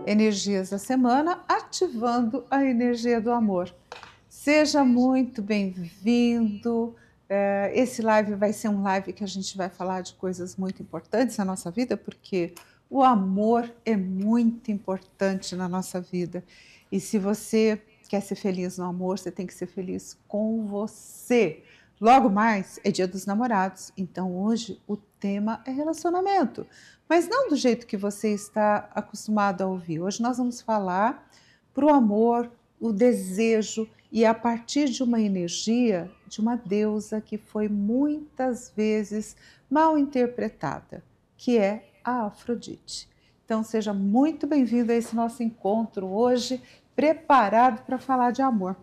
energias da semana, ativando a energia do amor. Seja muito bem-vindo. Esse live vai ser um live que a gente vai falar de coisas muito importantes na nossa vida, porque o amor é muito importante na nossa vida. E se você quer ser feliz no amor, você tem que ser feliz com você. Logo mais é Dia dos Namorados, então hoje o tema é relacionamento, mas não do jeito que você está acostumado a ouvir. Hoje nós vamos falar para o amor, o desejo e a partir de uma energia de uma deusa que foi muitas vezes mal interpretada, que é a Afrodite. Então seja muito bem-vindo a esse nosso encontro hoje, preparado para falar de amor.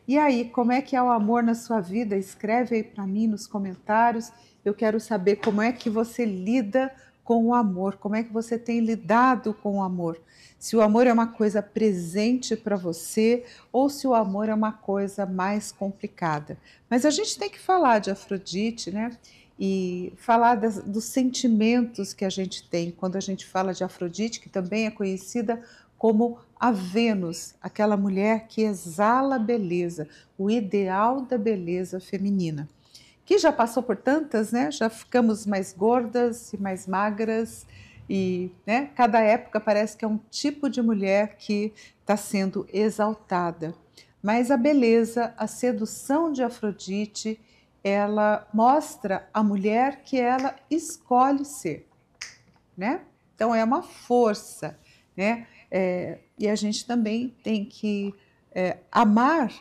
E aí, como é que é o amor na sua vida? Escreve aí para mim nos comentários. Eu quero saber como é que você lida com o amor, como é que você tem lidado com o amor. Se o amor é uma coisa presente para você ou se o amor é uma coisa mais complicada. Mas a gente tem que falar de Afrodite, né? E falar dos sentimentos que a gente tem quando a gente fala de Afrodite, que também é conhecida como a Vênus, aquela mulher que exala beleza, o ideal da beleza feminina, que já passou por tantas, né? Já ficamos mais gordas e mais magras e, né? Cada época parece que é um tipo de mulher que está sendo exaltada. Mas a beleza, a sedução de Afrodite, ela mostra a mulher que ela escolhe ser, né? Então é uma força, né? E a gente também tem que amar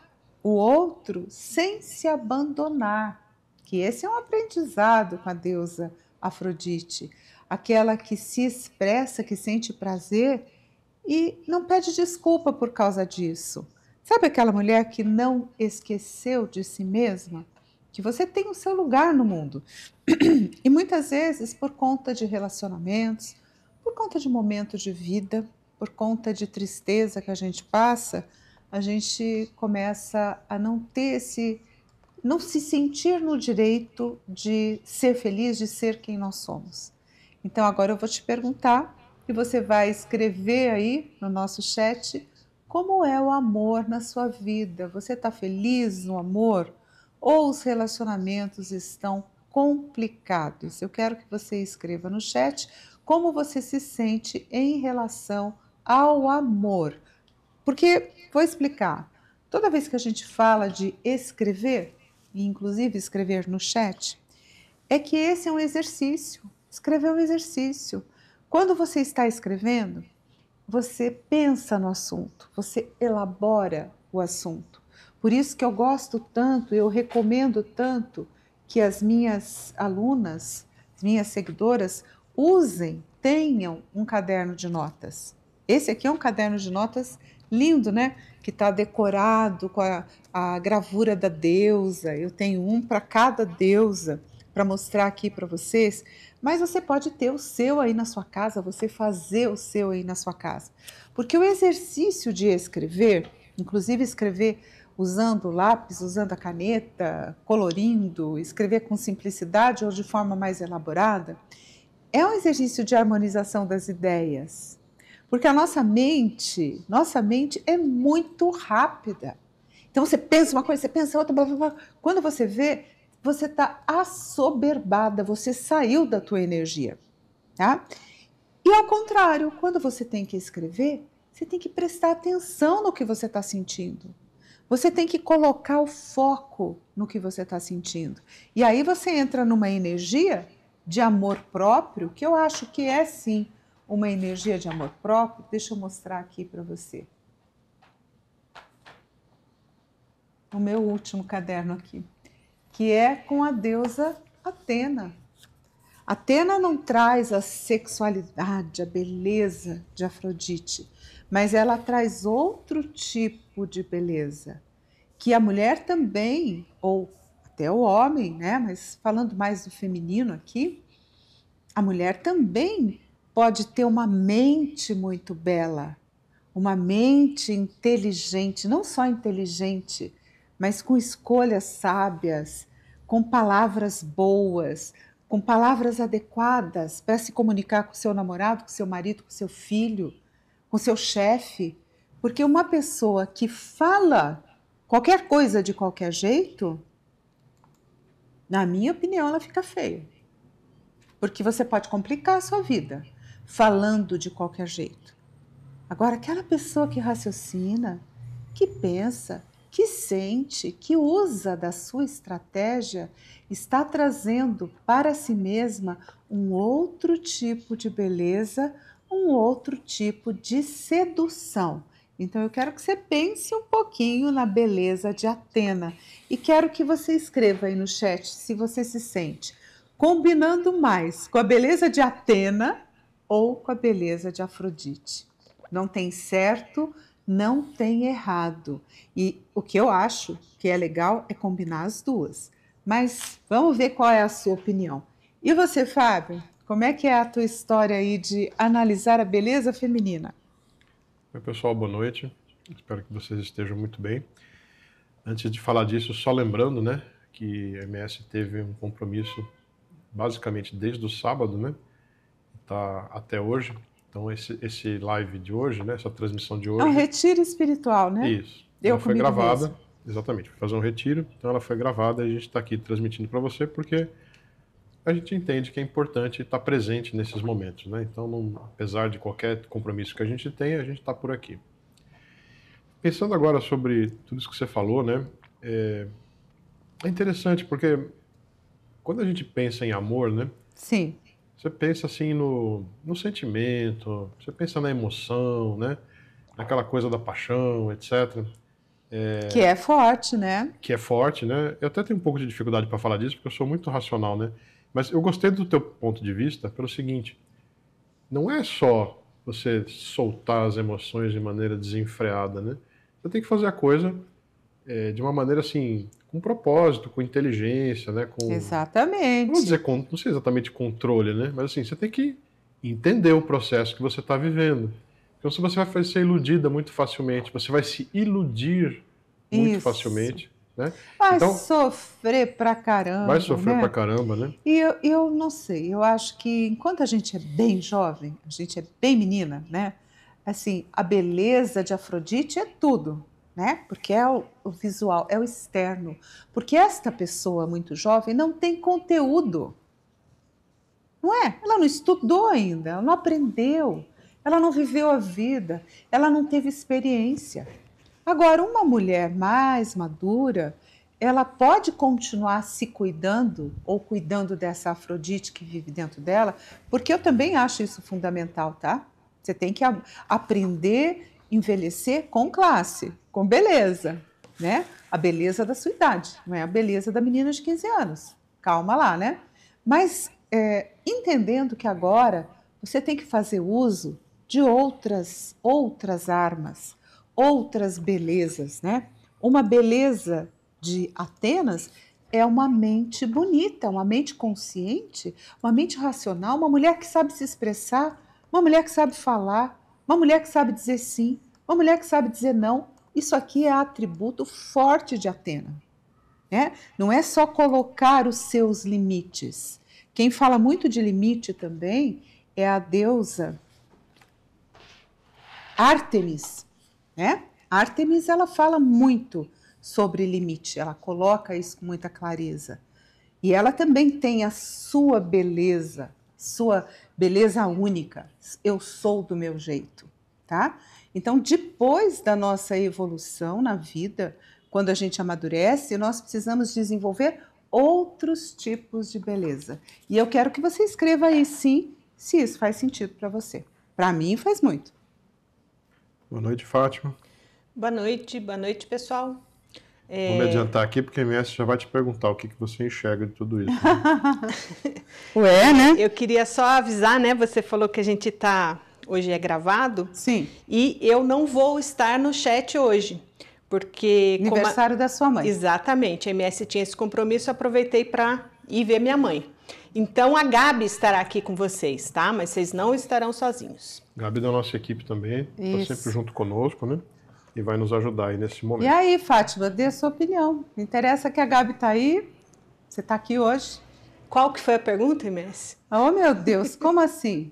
o outro sem se abandonar, que esse é um aprendizado com a deusa Afrodite, aquela que se expressa, que sente prazer e não pede desculpa por causa disso. Sabe aquela mulher que não esqueceu de si mesma? Que você tem o seu lugar no mundo. E muitas vezes, por conta de relacionamentos, por conta de momentos de vida, por conta de tristeza que a gente passa, a gente começa a não ter não se sentir no direito de ser feliz, de ser quem nós somos. Então agora eu vou te perguntar e você vai escrever aí no nosso chat como é o amor na sua vida. Você está feliz no amor ou os relacionamentos estão complicados? Eu quero que você escreva no chat como você se sente em relação ao amor. Porque, vou explicar, toda vez que a gente fala de escrever, e inclusive escrever no chat, é que esse é um exercício. Escrever é um exercício. Quando você está escrevendo, você pensa no assunto, você elabora o assunto. Por isso que eu gosto tanto, eu recomendo tanto que as minhas alunas, as minhas seguidoras, usem, tenham um caderno de notas. Esse aqui é um caderno de notas lindo, né? Que está decorado com a gravura da deusa. Eu tenho um para cada deusa para mostrar aqui para vocês. Mas você pode ter o seu aí na sua casa, você fazer o seu aí na sua casa. Porque o exercício de escrever, inclusive escrever usando o lápis, usando a caneta, colorindo, escrever com simplicidade ou de forma mais elaborada, é um exercício de harmonização das ideias. Porque a nossa mente é muito rápida. Então você pensa uma coisa, você pensa outra, blá, blá, blá. Quando você vê, você está assoberbada, você saiu da tua energia, tá? E ao contrário, quando você tem que escrever, você tem que prestar atenção no que você está sentindo. Você tem que colocar o foco no que você está sentindo. E aí você entra numa energia de amor próprio, que eu acho que é sim uma energia de amor próprio. Deixa eu mostrar aqui para você. O meu último caderno aqui, que é com a deusa Atena. Atena não traz a sexualidade, a beleza de Afrodite, mas ela traz outro tipo de beleza, que a mulher também, ou até o homem, né? Mas falando mais do feminino aqui, a mulher também pode ter uma mente muito bela, uma mente inteligente, não só inteligente, mas com escolhas sábias, com palavras boas, com palavras adequadas para se comunicar com seu namorado, com seu marido, com seu filho, com seu chefe, porque uma pessoa que fala qualquer coisa de qualquer jeito, na minha opinião, ela fica feia. Porque você pode complicar a sua vida falando de qualquer jeito. Agora, aquela pessoa que raciocina, que pensa, que sente, que usa da sua estratégia, está trazendo para si mesma um outro tipo de beleza, um outro tipo de sedução. Então, eu quero que você pense um pouquinho na beleza de Atena e quero que você escreva aí no chat se você se sente combinando mais com a beleza de Atena ou com a beleza de Afrodite. Não tem certo, não tem errado. E o que eu acho que é legal é combinar as duas. Mas vamos ver qual é a sua opinião. E você, Fábio, como é que é a tua história aí de analisar a beleza feminina? Oi, pessoal, boa noite. Espero que vocês estejam muito bem. Antes de falar disso, só lembrando, né, que a MS teve um compromisso basicamente desde o sábado, né, tá até hoje. Então esse live de hoje, né, essa transmissão de hoje... É um retiro espiritual, né? Isso. Eu Ela foi comigo gravada, mesmo. exatamente, foi fazer um retiro, então ela foi gravada e a gente está aqui transmitindo para você porque a gente entende que é importante estar presente nesses momentos, né? Então, apesar de qualquer compromisso que a gente tenha, a gente está por aqui. Pensando agora sobre tudo isso que você falou, né? É interessante porque quando a gente pensa em amor, né? Sim. Você pensa assim no sentimento, você pensa na emoção, né? Naquela coisa da paixão, etc. Que é forte, né? Que é forte, né? Eu até tenho um pouco de dificuldade para falar disso porque eu sou muito racional, né? Mas eu gostei do teu ponto de vista pelo seguinte: não é só você soltar as emoções de maneira desenfreada, né? Você tem que fazer a coisa de uma maneira assim, com propósito, com inteligência, né? Exatamente. Não vou dizer, não sei exatamente controle, né? Mas assim, você tem que entender o processo que você está vivendo. Então, se você vai ser iludida muito facilmente, você vai se iludir muito facilmente, né? Vai Então, sofrer pra caramba, vai sofrer pra né? caramba, né? E eu não sei, eu acho que enquanto a gente é bem jovem, a gente é bem menina, né? Assim, a beleza de Afrodite é tudo, né? Porque é o visual, é o externo. Porque esta pessoa muito jovem não tem conteúdo, não é? Ela não estudou ainda, ela não aprendeu, ela não viveu a vida, ela não teve experiência. Agora, uma mulher mais madura, ela pode continuar se cuidando ou cuidando dessa Afrodite que vive dentro dela, porque eu também acho isso fundamental, tá? Você tem que aprender a envelhecer com classe, com beleza, né? A beleza da sua idade, não é a beleza da menina de 15 anos. Calma lá, né? Mas entendendo que agora você tem que fazer uso de outras armas, outras belezas, né? Uma beleza de Atenas é uma mente bonita, uma mente consciente, uma mente racional, uma mulher que sabe se expressar, uma mulher que sabe falar, uma mulher que sabe dizer sim, uma mulher que sabe dizer não. Isso aqui é atributo forte de Atena, né? Não é só colocar os seus limites. Quem fala muito de limite também é a deusa Ártemis, né? Ártemis, ela fala muito sobre limite, ela coloca isso com muita clareza. E ela também tem a sua beleza única. Eu sou do meu jeito, tá? Então, depois da nossa evolução na vida, quando a gente amadurece, nós precisamos desenvolver outros tipos de beleza. E eu quero que você escreva aí, sim, se isso faz sentido para você. Para mim, faz muito. Boa noite, Fátima. Boa noite, pessoal. Vou me adiantar aqui, porque a MS já vai te perguntar o que você enxerga de tudo isso. Né? Ué, né? Eu queria só avisar, né? Você falou que a gente hoje é gravado. Sim. E eu não vou estar no chat hoje, porque... Aniversário da sua mãe. Exatamente. A MS tinha esse compromisso, aproveitei para ir ver minha mãe. Então, a Gabi estará aqui com vocês, tá? Mas vocês não estarão sozinhos. Gabi da nossa equipe também, está sempre junto conosco, né? E vai nos ajudar aí nesse momento. E aí, Fátima, dê a sua opinião. Me interessa que a Gabi está aí, você está aqui hoje. Qual que foi a pergunta, MS? Oh, meu Deus, como assim?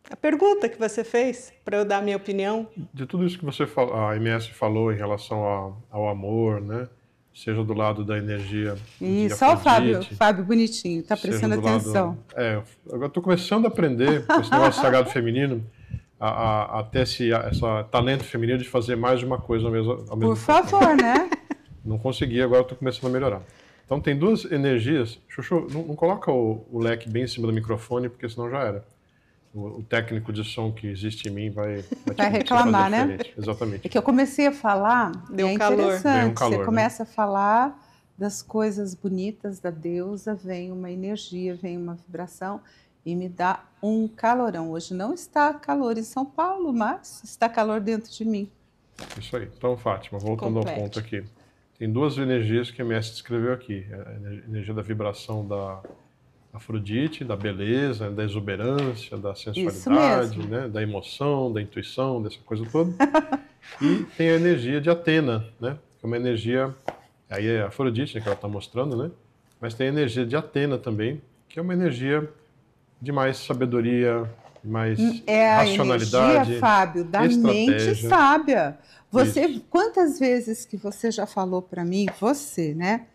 A pergunta que você fez para eu dar a minha opinião. De tudo isso que a MS falou em relação ao amor, né? Seja do lado da energia de Isso, olha o Afrodite, Fábio bonitinho, tá seja prestando do lado... atenção. Agora estou começando a aprender com esse negócio sagrado feminino, a ter esse talento feminino de fazer mais de uma coisa ao mesmo tempo. Por favor, né? Não consegui, agora estou começando a melhorar. Então tem duas energias. Chuchu, não coloca o leque bem em cima do microfone, porque senão já era. O técnico de som que existe em mim vai reclamar, né? diferente. Exatamente. É que eu comecei a falar, Deu é calor. interessante, Deu um calor, você né? começa a falar das coisas bonitas da deusa, vem uma energia, vem uma vibração e me dá um calorão. Hoje não está calor em São Paulo, mas está calor dentro de mim. Isso aí. Então, Fátima, voltando ao ponto aqui. Tem duas energias que a MS descreveu aqui. A energia da vibração da Afrodite, da beleza, da exuberância, da sensualidade, né, da emoção, da intuição, dessa coisa toda. E tem a energia de Atena, né, que é uma energia, aí é a Afrodite, né, que ela está mostrando, né, mas tem a energia de Atena também, que é uma energia de mais sabedoria, mais racionalidade. É a energia, Fábio, da mente sábia. Quantas vezes que você já falou para mim, você, né,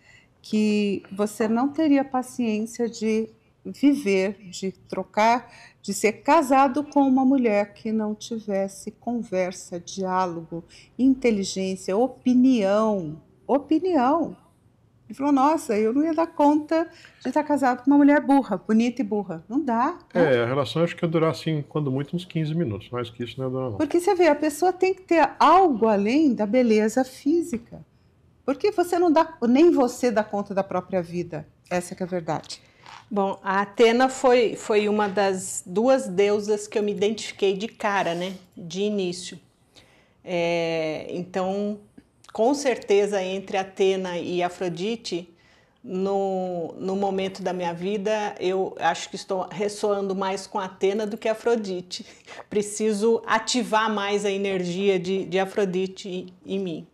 que você não teria paciência de viver, de trocar, de ser casado com uma mulher que não tivesse conversa, diálogo, inteligência, opinião. Ele falou, nossa, eu não ia dar conta de estar casado com uma mulher burra, bonita e burra. Não dá. Né? A relação acho que ia durar, assim, quando muito, uns 15 minutos. Mais que isso não ia durar, não. Porque você vê, a pessoa tem que ter algo além da beleza física. Porque você não dá, nem você dá conta da própria vida. Essa que é a verdade. Bom, a Atena foi uma das duas deusas que eu me identifiquei de cara, né? De início. Então, com certeza, entre Atena e Afrodite, no momento da minha vida, eu acho que estou ressoando mais com Atena do que Afrodite. Preciso ativar mais a energia de Afrodite em mim.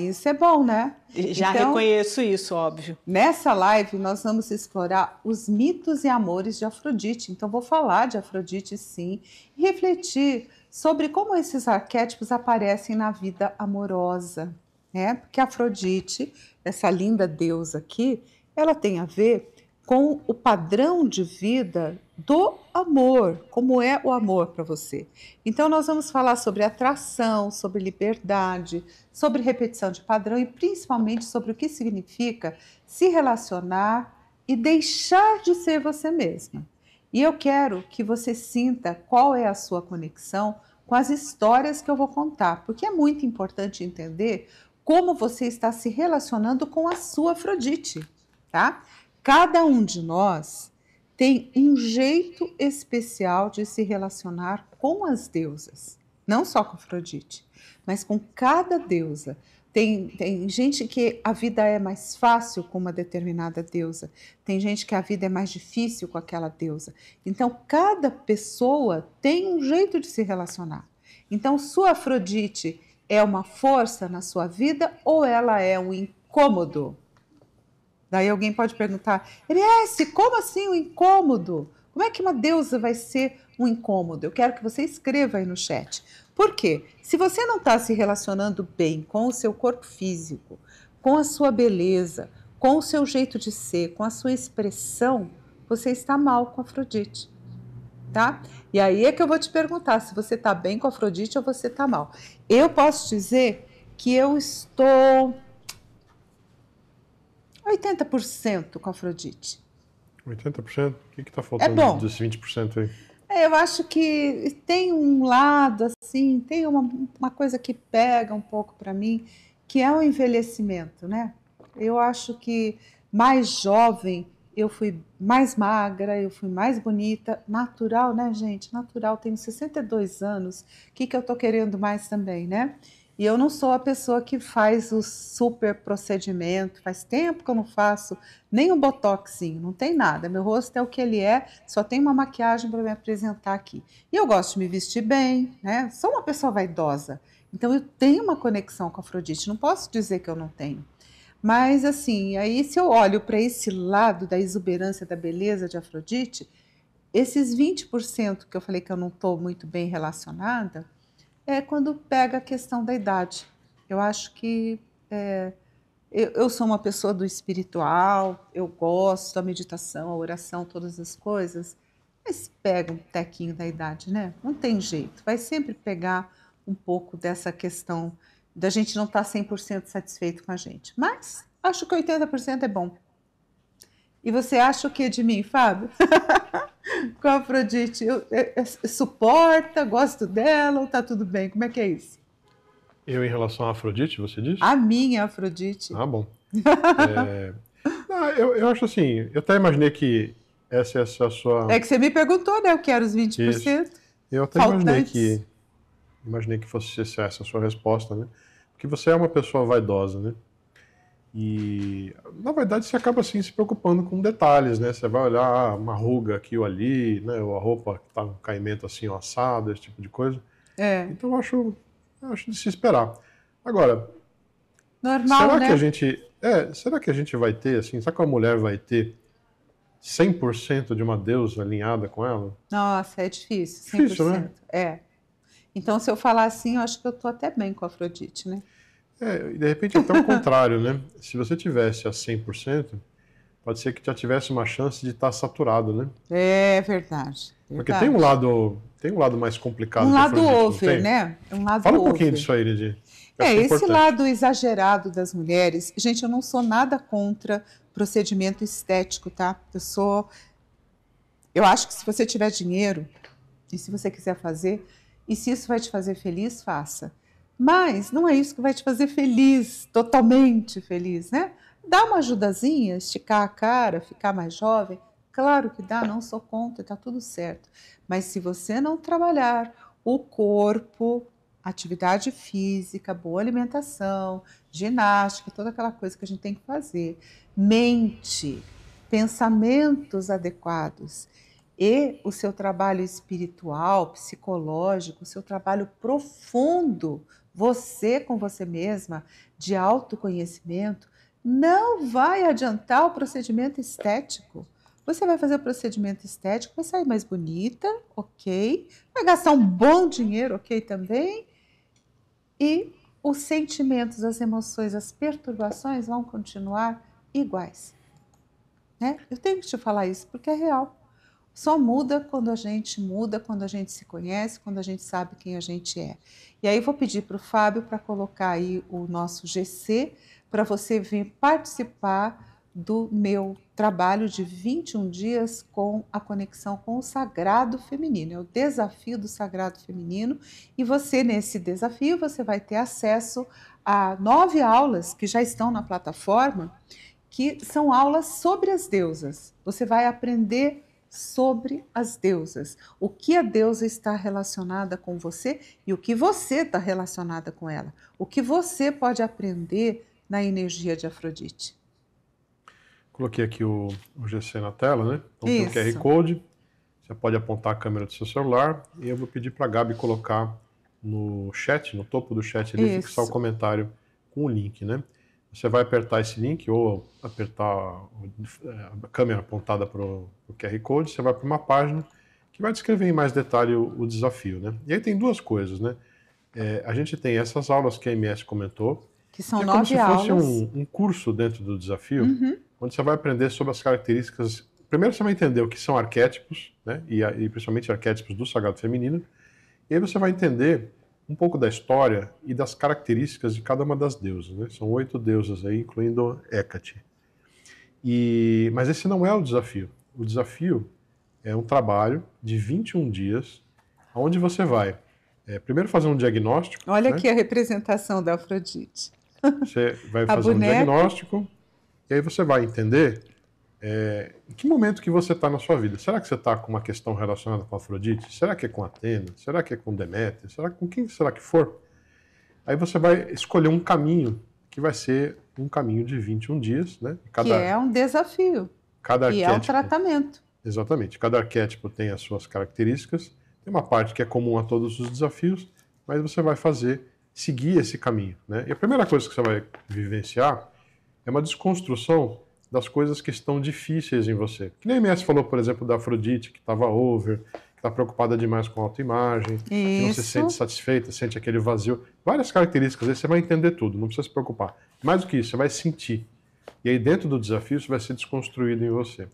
Isso é bom, né? Já então, reconheço isso, óbvio. Nessa live, nós vamos explorar os mitos e amores de Afrodite. Então, vou falar de Afrodite, sim, e refletir sobre como esses arquétipos aparecem na vida amorosa, né? Porque Afrodite, essa linda deusa aqui, ela tem a ver com o padrão de vida do amor, como é o amor para você. Então nós vamos falar sobre atração, sobre liberdade, sobre repetição de padrão e principalmente sobre o que significa se relacionar e deixar de ser você mesma. E eu quero que você sinta qual é a sua conexão com as histórias que eu vou contar, porque é muito importante entender como você está se relacionando com a sua Afrodite, tá? Cada um de nós tem um jeito especial de se relacionar com as deusas, não só com Afrodite, mas com cada deusa. Tem gente que a vida é mais fácil com uma determinada deusa, tem gente que a vida é mais difícil com aquela deusa. Então, cada pessoa tem um jeito de se relacionar. Então, sua Afrodite é uma força na sua vida ou ela é um incômodo? Daí alguém pode perguntar, Eliesse, como assim um incômodo? Como é que uma deusa vai ser um incômodo? Eu quero que você escreva aí no chat. Por quê? Se você não está se relacionando bem com o seu corpo físico, com a sua beleza, com o seu jeito de ser, com a sua expressão, você está mal com a Afrodite, tá? E aí é que eu vou te perguntar se você está bem com a Afrodite ou você está mal. Eu posso dizer que eu estou 80% com a Afrodite. 80%? O que está faltando dos 20% aí? Eu acho que tem um lado, assim, tem uma coisa que pega um pouco para mim, que é o envelhecimento, né? Eu acho que mais jovem, eu fui mais magra, eu fui mais bonita, natural, né, gente? Natural, tenho 62 anos, o que eu tô querendo mais também, né? E eu não sou a pessoa que faz o super procedimento, faz tempo que eu não faço nem um botoxinho, não tem nada. Meu rosto é o que ele é, só tem uma maquiagem para me apresentar aqui. E eu gosto de me vestir bem, né? Sou uma pessoa vaidosa, então eu tenho uma conexão com a Afrodite, não posso dizer que eu não tenho. Mas assim, aí se eu olho para esse lado da exuberância, da beleza de Afrodite, Esses 20% que eu falei que eu não estou muito bem relacionada, é quando pega a questão da idade. Eu acho que eu sou uma pessoa do espiritual, eu gosto da meditação, a oração, todas as coisas, mas pega um tequinho da idade, né? Não tem jeito, vai sempre pegar um pouco dessa questão da gente não estar 100% satisfeito com a gente. Mas acho que 80% é bom. E você acha o que de mim, Fábio? Com a Afrodite, suporta, gosto dela ou tá tudo bem? Como é que é isso? Eu, em relação à Afrodite, você disse? A minha Afrodite. Ah, bom. Eu acho assim, eu até imaginei que essa é a sua... É que você me perguntou, né? Eu quero os 20%. Isso. Eu até imaginei que fosse essa a sua resposta, né? Porque você é uma pessoa vaidosa, né? E, na verdade, você acaba assim se preocupando com detalhes, né? Você vai olhar uma ruga aqui ou ali, né? Ou a roupa que tá um caimento assim, ou assado, esse tipo de coisa. Então, eu acho de se esperar. Agora, normal, será né? que será que a gente vai ter, assim, será que a mulher vai ter 100% de uma deusa alinhada com ela? Nossa, é difícil, 100%. Difícil, né? Então, se eu falar assim, eu acho que eu tô até bem com a Afrodite, né? E de repente até o contrário, né? Se você tivesse a 100%, pode ser que já tivesse uma chance de estar saturado, né? É verdade. Porque tem um lado mais complicado. Um lado Afrodite, over, né? Um lado Fala um over. pouquinho disso aí, Lidy. Esse lado exagerado das mulheres. Gente, eu não sou nada contra procedimento estético, tá? Eu acho que se você tiver dinheiro e se você quiser fazer, e se isso vai te fazer feliz, faça. Mas não é isso que vai te fazer feliz, totalmente feliz, né? Dá uma ajudazinha, esticar a cara, ficar mais jovem. Claro que dá, não sou contra, tá tudo certo. Mas se você não trabalhar o corpo, atividade física, boa alimentação, ginástica, toda aquela coisa que a gente tem que fazer, mente, pensamentos adequados e o seu trabalho espiritual, psicológico, o seu trabalho profundo, você com você mesma, de autoconhecimento, não vai adiantar o procedimento estético. Você vai fazer o procedimento estético, vai sair mais bonita, ok. Vai gastar um bom dinheiro, ok também. E os sentimentos, as emoções, as perturbações vão continuar iguais. Né? Eu tenho que te falar isso porque é real. Só muda, quando a gente se conhece, quando a gente sabe quem a gente é. E aí vou pedir para o Fábio para colocar aí o nosso GC para você vir participar do meu trabalho de 21 dias com a conexão com o Sagrado Feminino. É o desafio do Sagrado Feminino e você, nesse desafio, você vai ter acesso a 9 aulas que já estão na plataforma, que são aulas sobre as deusas. Você vai aprender sobre as deusas, o que a deusa está relacionada com você e o que você está relacionada com ela, o que você pode aprender na energia de Afrodite. Coloquei aqui o GC na tela, né? Então Isso. tem o QR Code, você pode apontar a câmera do seu celular e eu vou pedir para a Gabi colocar no chat, no topo do chat ali, fixar o comentário com o link, né? Você vai apertar esse link ou apertar a câmera apontada para o QR Code, você vai para uma página que vai descrever em mais detalhe o desafio, né? E aí tem duas coisas, né? A gente tem essas aulas que a MS comentou, que são que 9 aulas. Como se fosse um curso dentro do desafio, onde você vai aprender sobre as características. Primeiro você vai entender o que são arquétipos, né? E principalmente arquétipos do Sagrado Feminino. E aí você vai entender um pouco da história e das características de cada uma das deusas, né? São 8 deusas aí, incluindo Hecate. Mas esse não é o desafio. O desafio é um trabalho de 21 dias, onde você vai primeiro fazer um diagnóstico. Olha, né? Aqui a representação da Afrodite. Você vai fazer um diagnóstico e aí você vai entender em que momento que você está na sua vida. Será que você está com uma questão relacionada com a Afrodite? Será que é com Atena? Será que é com Deméter? Com quem será que for? Aí você vai escolher um caminho que vai ser um caminho de 21 dias, né? Que é um desafio. E é um tratamento. Exatamente. Cada arquétipo tem as suas características. Tem uma parte que é comum a todos os desafios, mas você vai seguir esse caminho, né? E a primeira coisa que você vai vivenciar é uma desconstrução das coisas que estão difíceis em você. Que nem a MS falou, por exemplo, da Afrodite, que estava over, que está preocupada demais com a autoimagem, que não se sente satisfeita, sente aquele vazio. Várias características, aí você vai entender tudo, não precisa se preocupar. Mais do que isso, você vai sentir. E aí dentro do desafio isso vai ser desconstruído em você.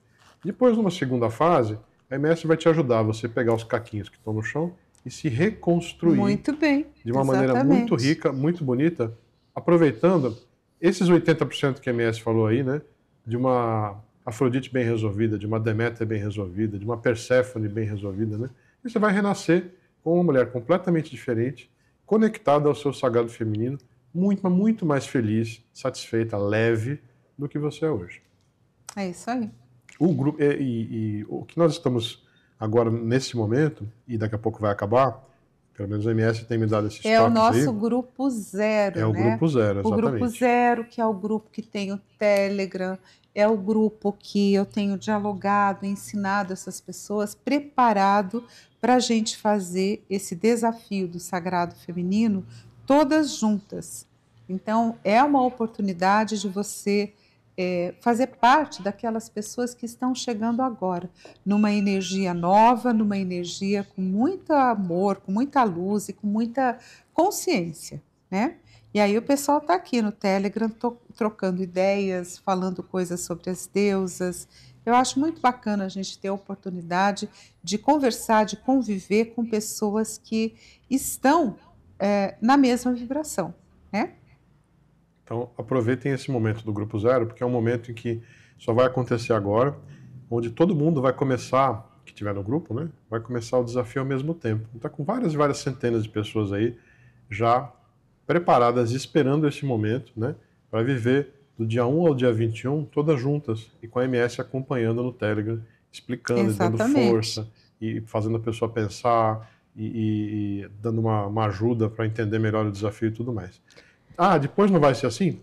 Depois, numa segunda fase, a MS vai te ajudar a você pegar os caquinhos que estão no chão e se reconstruir muito bem, de uma maneira muito rica, muito bonita, aproveitando esses 80% que a MS falou aí, né? De uma Afrodite bem resolvida, de uma Deméter bem resolvida, de uma Perséfone bem resolvida, né? E você vai renascer com uma mulher completamente diferente, conectada ao seu sagrado feminino, muito mais feliz, satisfeita, leve do que você é hoje. É isso aí. O grupo e o que nós estamos agora nesse momento, e daqui a pouco vai acabar, pelo menos a MS tem me dado esses toques aí. É o nosso grupo zero, né? É o grupo zero, exatamente. O grupo zero, que é o grupo que tem o Telegram, é o grupo que eu tenho dialogado, ensinado essas pessoas, preparado para a gente fazer esse desafio do sagrado feminino todas juntas. Então, é uma oportunidade de você fazer parte daquelas pessoas que estão chegando agora, numa energia nova, numa energia com muito amor, com muita luz e com muita consciência, né? E aí o pessoal está aqui no Telegram trocando ideias, falando coisas sobre as deusas. Eu acho muito bacana a gente ter a oportunidade de conversar, de conviver com pessoas que estão na mesma vibração, né? Então, aproveitem esse momento do Grupo Zero, porque é um momento em que só vai acontecer agora, onde todo mundo vai começar, que estiver no grupo, né, vai começar o desafio ao mesmo tempo. Está com várias centenas de pessoas aí já preparadas, esperando esse momento, né, para viver do dia 1 ao dia 21, todas juntas, e com a MS acompanhando no Telegram, explicando, dando força, e fazendo a pessoa pensar, e dando uma ajuda para entender melhor o desafio e tudo mais. Depois não vai ser assim?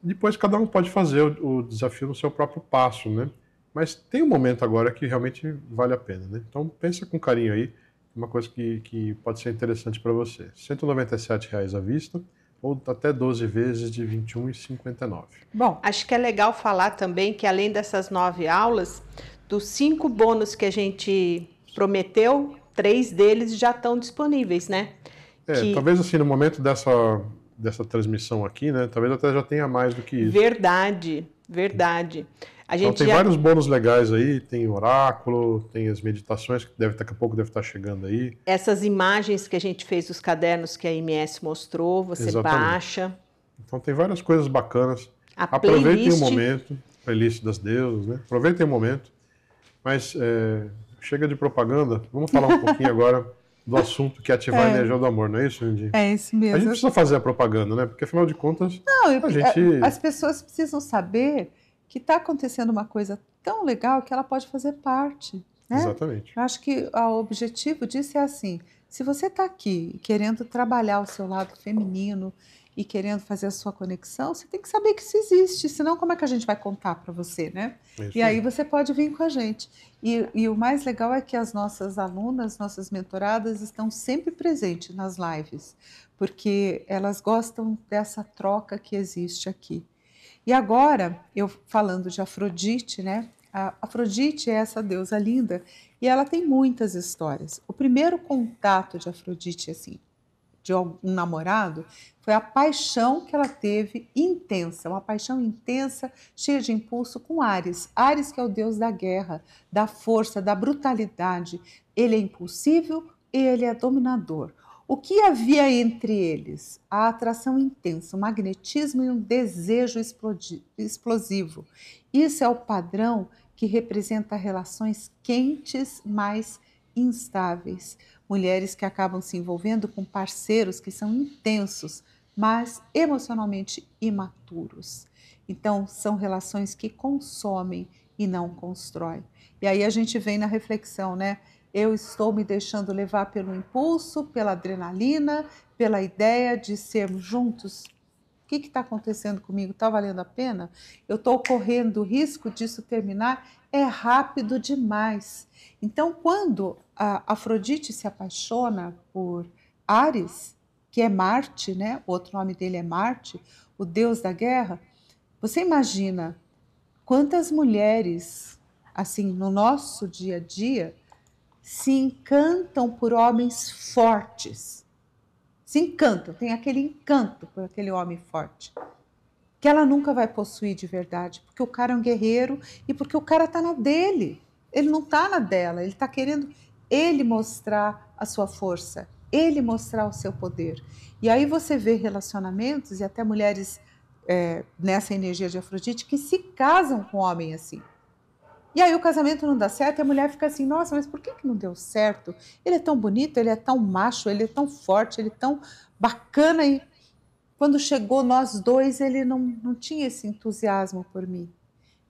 Depois cada um pode fazer o desafio no seu próprio passo, né? Mas tem um momento agora que realmente vale a pena, né? Então pensa com carinho aí, uma coisa que pode ser interessante para você. R$ 197,00 à vista, ou até 12 vezes de R$ 21,59. Bom, acho que é legal falar também que além dessas 9 aulas, dos 5 bônus que a gente prometeu, 3 deles já estão disponíveis, né? Talvez assim, no momento dessa transmissão aqui, né? Talvez até já tenha mais do que isso. Verdade. Então tem vários bônus legais aí, tem oráculo, tem as meditações que daqui a pouco deve estar chegando aí. Essas imagens que a gente fez dos cadernos que a MS mostrou, você baixa. Então tem várias coisas bacanas. Aproveitem o momento, playlist das deusas, né? Aproveitem o momento. Mas chega de propaganda, vamos falar um pouquinho agora do assunto que é ativar a energia do amor, não é isso, Indy? É isso mesmo. A gente precisa fazer a propaganda, né? Porque afinal de contas, as pessoas precisam saber que está acontecendo uma coisa tão legal que ela pode fazer parte, né? Exatamente. Eu acho que o objetivo disso é assim, se você está aqui querendo trabalhar o seu lado feminino e querendo fazer a sua conexão, você tem que saber que isso existe, senão como é que a gente vai contar para você, né? E aí você pode vir com a gente. E o mais legal é que as nossas alunas, nossas mentoradas estão sempre presentes nas lives, porque elas gostam dessa troca que existe aqui. E agora, eu falando de Afrodite, né? A Afrodite é essa deusa linda e ela tem muitas histórias. O primeiro contato de Afrodite, assim, de um namorado, foi a paixão que ela teve intensa, uma paixão intensa, cheia de impulso com Áries. Áries que é o deus da guerra, da força, da brutalidade. Ele é impulsivo e ele é dominador. O que havia entre eles? A atração intensa, o magnetismo e um desejo explosivo. Isso é o padrão que representa relações quentes, mas instáveis. Mulheres que acabam se envolvendo com parceiros que são intensos, mas emocionalmente imaturos. Então, são relações que consomem e não constroem. E aí a gente vem na reflexão, né? Eu estou me deixando levar pelo impulso, pela adrenalina, pela ideia de sermos juntos. O que está acontecendo comigo? Está valendo a pena? Eu estou correndo o risco disso terminar? É rápido demais. Então, quando a Afrodite se apaixona por Áries, que é Marte, né? O outro nome dele é Marte, o deus da guerra, você imagina Quantas mulheres, assim, no nosso dia a dia, se encantam por homens fortes. Se encantam, tem aquele encanto por aquele homem forte. Que ela nunca vai possuir de verdade, porque o cara é um guerreiro e porque o cara está na dele. Ele não está na dela, ele está querendo ele mostrar a sua força, ele mostrar o seu poder. E aí você vê relacionamentos e até mulheres nessa energia de Afrodite que se casam com um homem assim. E aí o casamento não dá certo e a mulher fica assim, nossa, mas por que não deu certo? Ele é tão bonito, ele é tão macho, ele é tão forte, ele é tão bacana e quando chegou nós dois, ele não tinha esse entusiasmo por mim.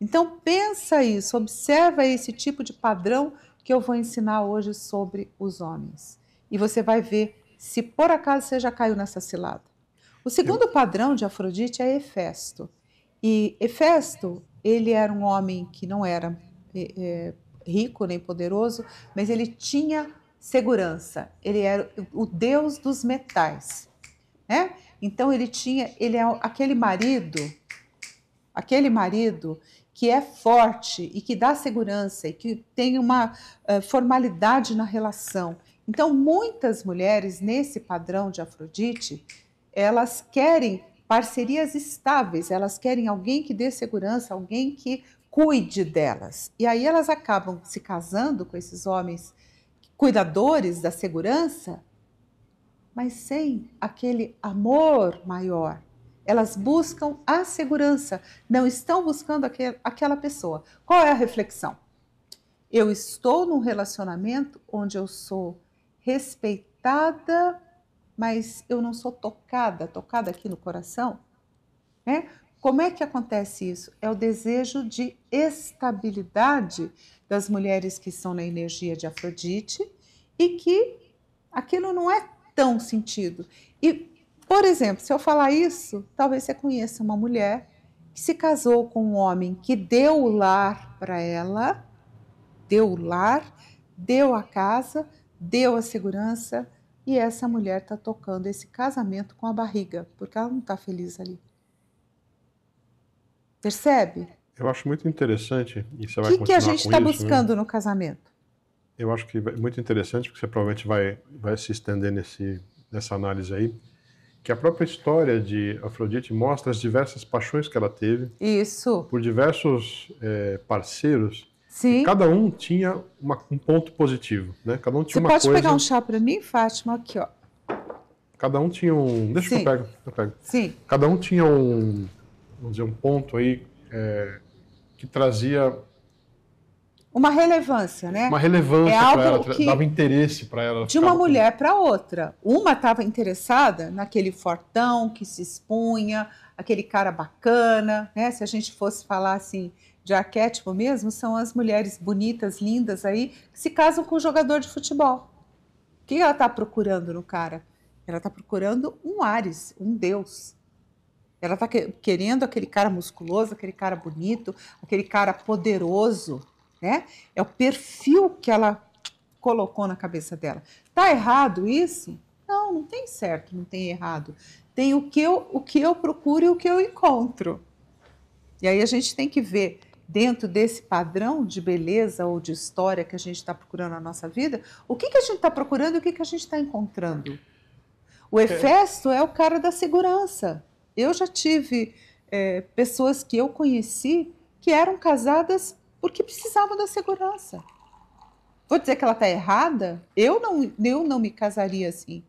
Então pensa isso, observa esse tipo de padrão que eu vou ensinar hoje sobre os homens. E você vai ver se por acaso você já caiu nessa cilada. O segundo padrão de Afrodite é Hefesto. E Hefesto, ele era um homem que não era rico nem poderoso, mas ele tinha segurança. Ele era o deus dos metais, né? Então ele é aquele marido que é forte e que dá segurança e que tem uma formalidade na relação. Então muitas mulheres nesse padrão de Afrodite, elas querem parcerias estáveis, elas querem alguém que dê segurança, alguém que cuide delas. E aí elas acabam se casando com esses homens cuidadores da segurança, mas sem aquele amor maior. Elas buscam a segurança, não estão buscando aquela pessoa. Qual é a reflexão? Eu estou num relacionamento onde eu sou respeitada, mas eu não sou tocada aqui no coração, né? Como é que acontece isso? É o desejo de estabilidade das mulheres que estão na energia de Afrodite e que aquilo não é tão sentido. E, por exemplo, se eu falar isso, talvez você conheça uma mulher que se casou com um homem que deu o lar para ela, deu o lar, deu a casa, deu a segurança, e essa mulher está tocando esse casamento com a barriga, porque ela não está feliz ali. Percebe? Eu acho muito interessante, e você vai O que continuar a gente está com isso, buscando né? no casamento? Eu acho que é muito interessante, porque você provavelmente vai se estender nessa análise aí, que a própria história de Afrodite mostra as diversas paixões que ela teve Isso. por diversos parceiros, Sim. e cada um tinha um ponto positivo, né? Cada um tinha uma coisa... Você pode pegar um chá para mim, Fátima? Aqui, ó. Cada um tinha um... Deixa que eu pego. Sim. Cada um tinha vamos dizer, um ponto aí que trazia... Uma relevância, né? Uma relevância para ela, dava interesse para ela. De uma mulher para outra. Uma estava interessada naquele fortão que se expunha, aquele cara bacana, né? Se a gente fosse falar assim de arquétipo mesmo, são as mulheres bonitas, lindas aí, que se casam com o jogador de futebol. O que ela está procurando no cara? Ela está procurando um Ares, um deus. Ela está querendo aquele cara musculoso, aquele cara bonito, aquele cara poderoso, né? É o perfil que ela colocou na cabeça dela. Tá errado isso? Não, não tem certo, não tem errado. Tem o que eu procuro e o que eu encontro. E aí a gente tem que ver, dentro desse padrão de beleza ou de história que a gente está procurando na nossa vida, o que a gente está procurando e o que a gente está encontrando. O Hefesto é o cara da segurança. Eu já tive pessoas que eu conheci que eram casadas porque precisavam da segurança. Vou dizer que ela está errada? Eu não me casaria assim.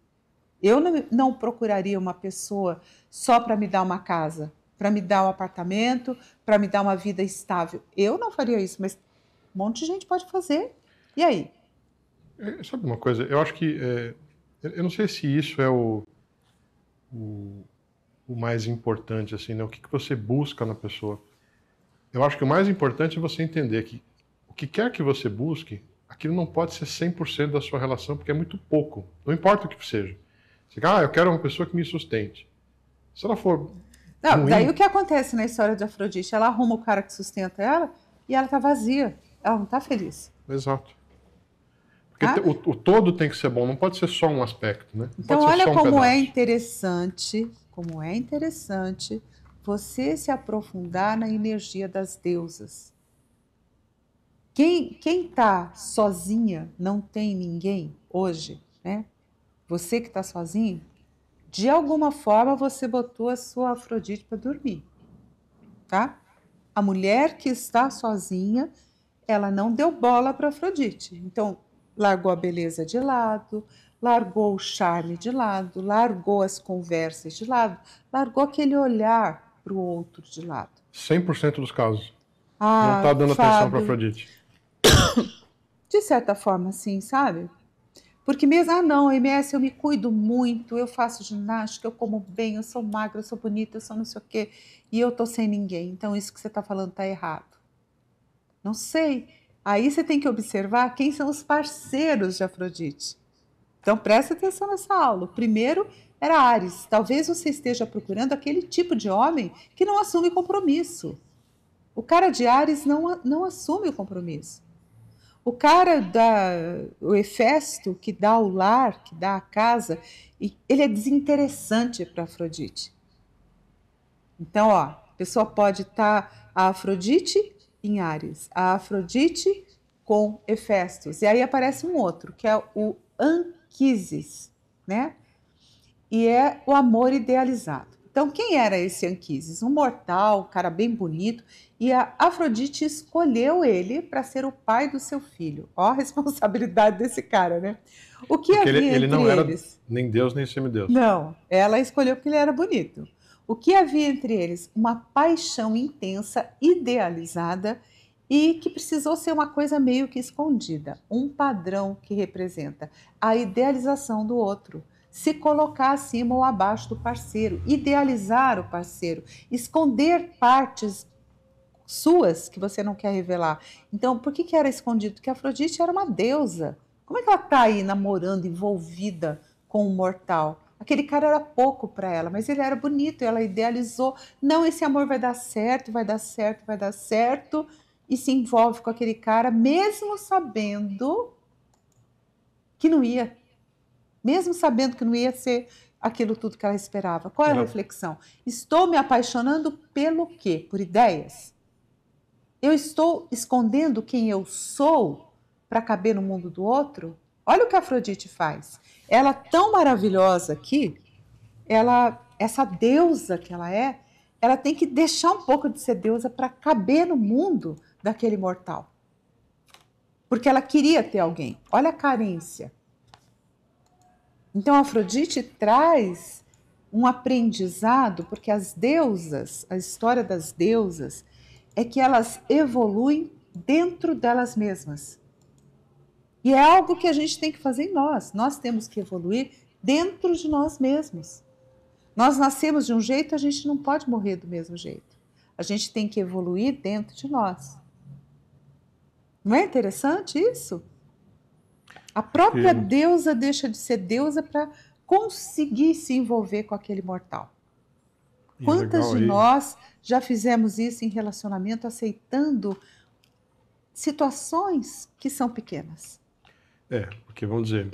Eu não procuraria uma pessoa só para me dar uma casa, para me dar um apartamento, para me dar uma vida estável. Eu não faria isso, mas um monte de gente pode fazer. E aí? Sabe uma coisa? Eu acho que... eu não sei se isso é o mais importante, assim, né? O que você busca na pessoa. Eu acho que o mais importante é você entender que o que quer que você busque, aquilo não pode ser 100% da sua relação, porque é muito pouco. Não importa o que seja. Você diz, eu quero uma pessoa que me sustente. Se ela for não, ruim... Daí o que acontece na história de Afrodite? Ela arruma o cara que sustenta ela e ela está vazia. Ela não está feliz. Exato. Porque o todo tem que ser bom, não pode ser só um aspecto, né? Então olha como é interessante você se aprofundar na energia das deusas. Quem está sozinha, não tem ninguém hoje, né? Você que está sozinho, de alguma forma você botou a sua Afrodite para dormir, tá? A mulher que está sozinha, ela não deu bola para Afrodite. Então, largou a beleza de lado, largou o charme de lado, largou as conversas de lado, largou aquele olhar para o outro de lado. 100% dos casos. Não Ah, está dando atenção para Fábio, Afrodite. de certa forma, sim, sabe? Porque mesmo, não, MS, eu me cuido muito, eu faço ginástica, eu como bem, eu sou magra, eu sou bonita, eu sou não sei o quê, e eu tô sem ninguém. Então isso que você está falando está errado. Não sei. Aí você tem que observar quem são os parceiros de Afrodite. Então presta atenção nessa aula. O primeiro era Áries. Talvez você esteja procurando aquele tipo de homem que não assume compromisso. O cara de Áries não assume o compromisso. O cara o Hefesto, que dá o lar, que dá a casa, ele é desinteressante para Afrodite. Então, ó, a pessoa pode estar a Afrodite em Áries, a Afrodite com Hefestos. E aí aparece um outro, que é o Anquises, né? E é o amor idealizado. Então, quem era esse Anquises? Um mortal, um cara bem bonito, e a Afrodite escolheu ele para ser o pai do seu filho. Ó a responsabilidade desse cara, né? O que Porque havia ele entre não era eles? nem Deus nem semideus. Não, ela escolheu porque ele era bonito. O que havia entre eles? Uma paixão intensa, idealizada e que precisou ser uma coisa meio que escondida. Um padrão que representa a idealização do outro. Se colocar acima ou abaixo do parceiro, idealizar o parceiro, esconder partes suas que você não quer revelar. Então, por que era escondido? Porque a Afrodite era uma deusa. Como é que ela está aí namorando, envolvida com um mortal? Aquele cara era pouco para ela, mas ele era bonito, ela idealizou. Não, esse amor vai dar certo, vai dar certo, vai dar certo, e se envolve com aquele cara, mesmo sabendo que não ia. Mesmo sabendo que não ia ser aquilo tudo que ela esperava. Qual é a reflexão? Estou me apaixonando pelo quê? Por ideias? Eu estou escondendo quem eu sou para caber no mundo do outro? Olha o que a Afrodite faz. Ela tão maravilhosa aqui, essa deusa que ela tem que deixar um pouco de ser deusa para caber no mundo daquele mortal. Porque ela queria ter alguém. Olha a carência. Então a Afrodite traz um aprendizado, porque as deusas, a história das deusas, é que elas evoluem dentro delas mesmas. E é algo que a gente tem que fazer em nós. Nós temos que evoluir dentro de nós mesmos. Nós nascemos de um jeito, a gente não pode morrer do mesmo jeito. A gente tem que evoluir dentro de nós. Não é interessante isso? A própria deusa deixa de ser deusa para conseguir se envolver com aquele mortal. Quantas de nós já fizemos isso em relacionamento, aceitando situações que são pequenas? Porque vamos dizer,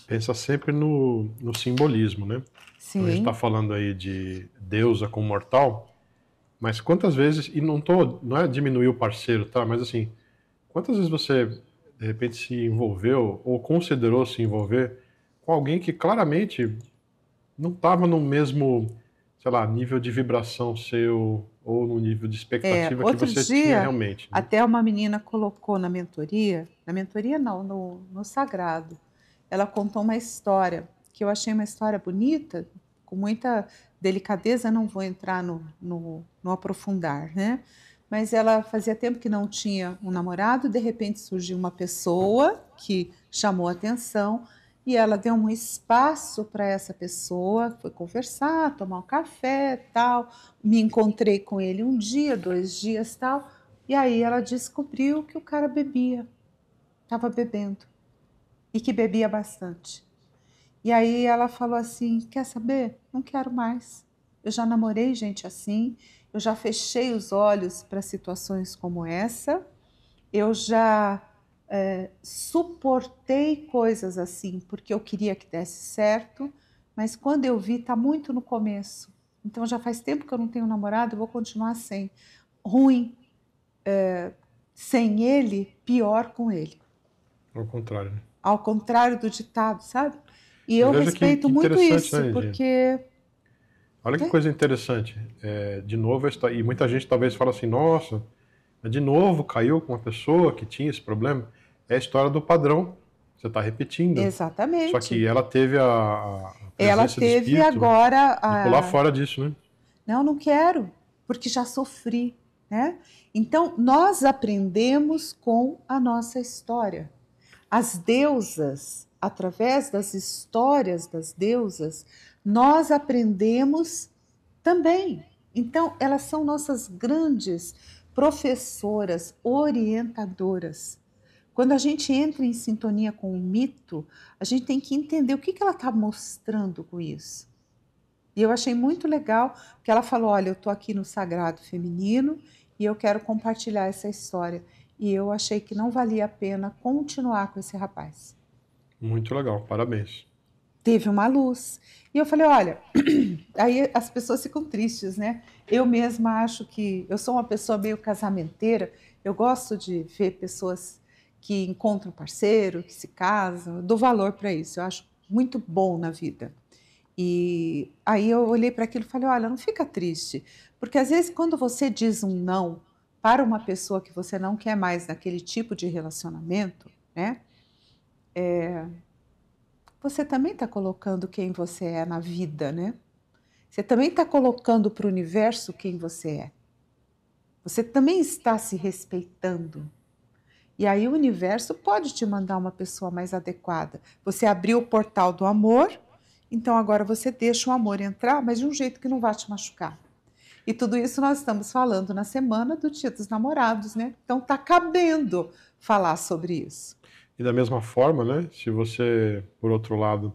pensa sempre no simbolismo, né? Sim. Então, a gente está falando aí de deusa com mortal, mas quantas vezes, e não é diminuir o parceiro, tá? Mas assim, quantas vezes você, de repente, se envolveu ou considerou se envolver com alguém que claramente não estava no mesmo, sei lá, nível de vibração seu ou no nível de expectativa que você tinha realmente. Né? Até uma menina colocou na mentoria não, no Sagrado, ela contou uma história que eu achei uma história bonita, com muita delicadeza, não vou entrar no aprofundar, né? Mas ela fazia tempo que não tinha um namorado, de repente surgiu uma pessoa que chamou a atenção e ela deu um espaço para essa pessoa, foi conversar, tomar um café, tal. Me encontrei com ele um dia, 2 dias, tal. E aí ela descobriu que o cara bebia, estava bebendo e que bebia bastante. E aí ela falou assim, quer saber? Não quero mais. Eu já namorei gente assim, eu já fechei os olhos para situações como essa, eu já suportei coisas assim porque eu queria que desse certo, mas quando eu vi, está muito no começo. Então já faz tempo que eu não tenho namorado, eu vou continuar sem. Ruim, sem ele, pior com ele. Ao contrário, né? Ao contrário do ditado, sabe? E Mas eu veja que respeito muito interessante, né, isso, Lidia? porque... Olha que coisa interessante. De novo, e muita gente talvez fala assim, nossa, de novo caiu com uma pessoa que tinha esse problema. É a história do padrão. Você está repetindo. Só que Exatamente. ela teve a Ela presença de teve espírito agora de pular fora disso, né? Não quero, porque já sofri, né? Então, nós aprendemos com a nossa história. As deusas, através das histórias das deusas, nós aprendemos também. Então, elas são nossas grandes professoras, orientadoras. Quando a gente entra em sintonia com o mito, a gente tem que entender o que ela está mostrando com isso. E eu achei muito legal que ela falou, olha, eu estou aqui no Sagrado Feminino e eu quero compartilhar essa história. E eu achei que não valia a pena continuar com esse rapaz. Muito legal, parabéns. Teve uma luz. E eu falei, olha, aí as pessoas ficam tristes, né? Eu mesma acho que eu sou uma pessoa meio casamenteira, eu gosto de ver pessoas que encontram parceiro, que se casam, eu dou valor para isso, eu acho muito bom na vida. E aí eu olhei para aquilo e falei, olha, não fica triste, porque às vezes quando você diz um não para uma pessoa que você não quer mais naquele tipo de relacionamento, né? Você também está colocando quem você é na vida, né? Você também está colocando para o universo quem você é. Você também está se respeitando. E aí o universo pode te mandar uma pessoa mais adequada. Você abriu o portal do amor, então agora você deixa o amor entrar, mas de um jeito que não vai te machucar. E tudo isso nós estamos falando na semana do Dia dos Namorados, né? Então está cabendo falar sobre isso. E da mesma forma, né, se você, por outro lado,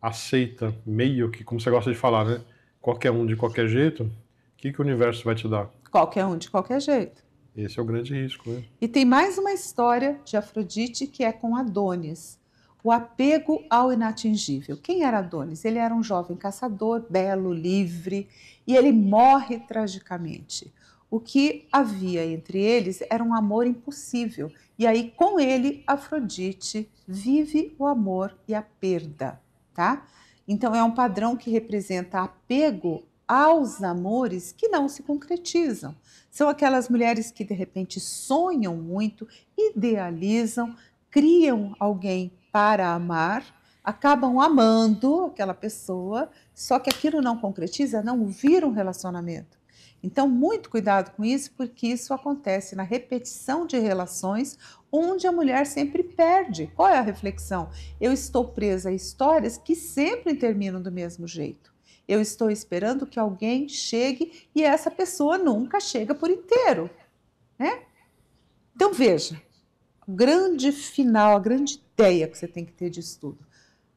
aceita meio que, como você gosta de falar, né, qualquer um de qualquer jeito, o que o universo vai te dar? Qualquer um, de qualquer jeito. Esse é o grande risco, né? E tem mais uma história de Afrodite que é com Adonis, o apego ao inatingível. Quem era Adonis? Ele era um jovem caçador, belo, livre, e ele morre tragicamente. O que havia entre eles era um amor impossível. E aí, com ele, Afrodite vive o amor e a perda, tá? Então, é um padrão que representa apego aos amores que não se concretizam. São aquelas mulheres que, de repente, sonham muito, idealizam, criam alguém para amar, acabam amando aquela pessoa, só que aquilo não concretiza, não vira um relacionamento. Então, muito cuidado com isso, porque isso acontece na repetição de relações onde a mulher sempre perde. Qual é a reflexão? Eu estou presa a histórias que sempre terminam do mesmo jeito. Eu estou esperando que alguém chegue e essa pessoa nunca chega por inteiro, né? Então, veja, o grande final, a grande ideia que você tem que ter disso tudo.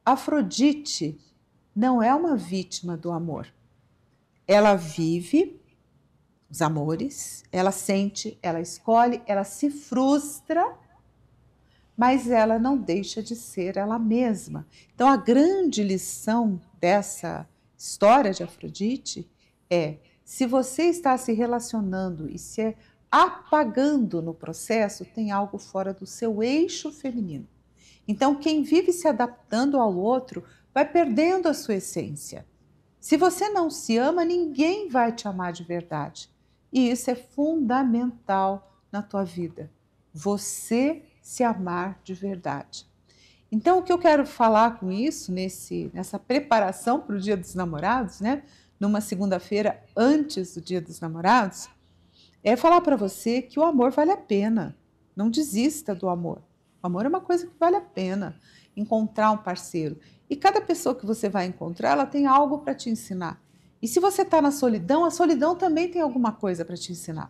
Afrodite não é uma vítima do amor. Ela vive os amores, ela sente, ela escolhe, ela se frustra, mas ela não deixa de ser ela mesma. Então, a grande lição dessa história de Afrodite é: se você está se relacionando e se apagando no processo, tem algo fora do seu eixo feminino. Então, quem vive se adaptando ao outro vai perdendo a sua essência. Se você não se ama, ninguém vai te amar de verdade. E isso é fundamental na tua vida. Você se amar de verdade. Então, o que eu quero falar com isso, nessa preparação para o Dia dos Namorados, né? Numa segunda-feira antes do Dia dos Namorados, é falar para você que o amor vale a pena. Não desista do amor. O amor é uma coisa que vale a pena. Encontrar um parceiro. E cada pessoa que você vai encontrar, ela tem algo para te ensinar. E se você está na solidão, a solidão também tem alguma coisa para te ensinar.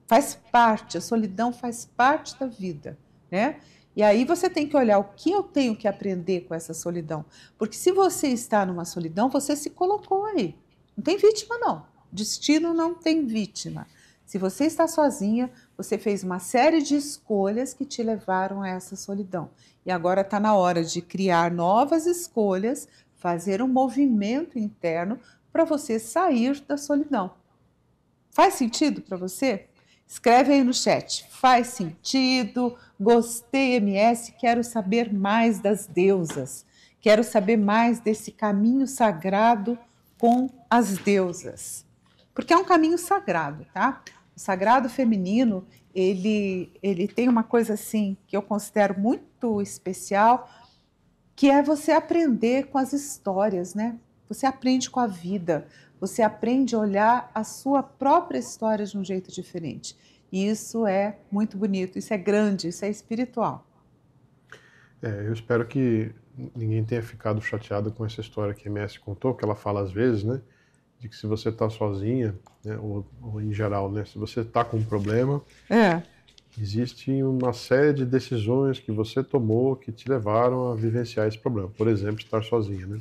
Faz parte, a solidão faz parte da vida, né? E aí você tem que olhar o que eu tenho que aprender com essa solidão. Porque se você está numa solidão, você se colocou aí. Não tem vítima, não. Destino não tem vítima. Se você está sozinha, você fez uma série de escolhas que te levaram a essa solidão. E agora está na hora de criar novas escolhas, fazer um movimento interno para você sair da solidão. Faz sentido para você? Escreve aí no chat. Faz sentido? Gostei, MS. Quero saber mais das deusas. Quero saber mais desse caminho sagrado com as deusas. Porque é um caminho sagrado, tá? O sagrado feminino, ele tem uma coisa assim que eu considero muito especial, que é você aprender com as histórias, né? Você aprende com a vida, você aprende a olhar a sua própria história de um jeito diferente. E isso é muito bonito, isso é grande, isso é espiritual. Eu espero que ninguém tenha ficado chateado com essa história que a MS contou, que ela fala às vezes, né? De que se você está sozinha, né, ou em geral, né? Se você está com um problema, existe uma série de decisões que você tomou que te levaram a vivenciar esse problema. Por exemplo, estar sozinha, né?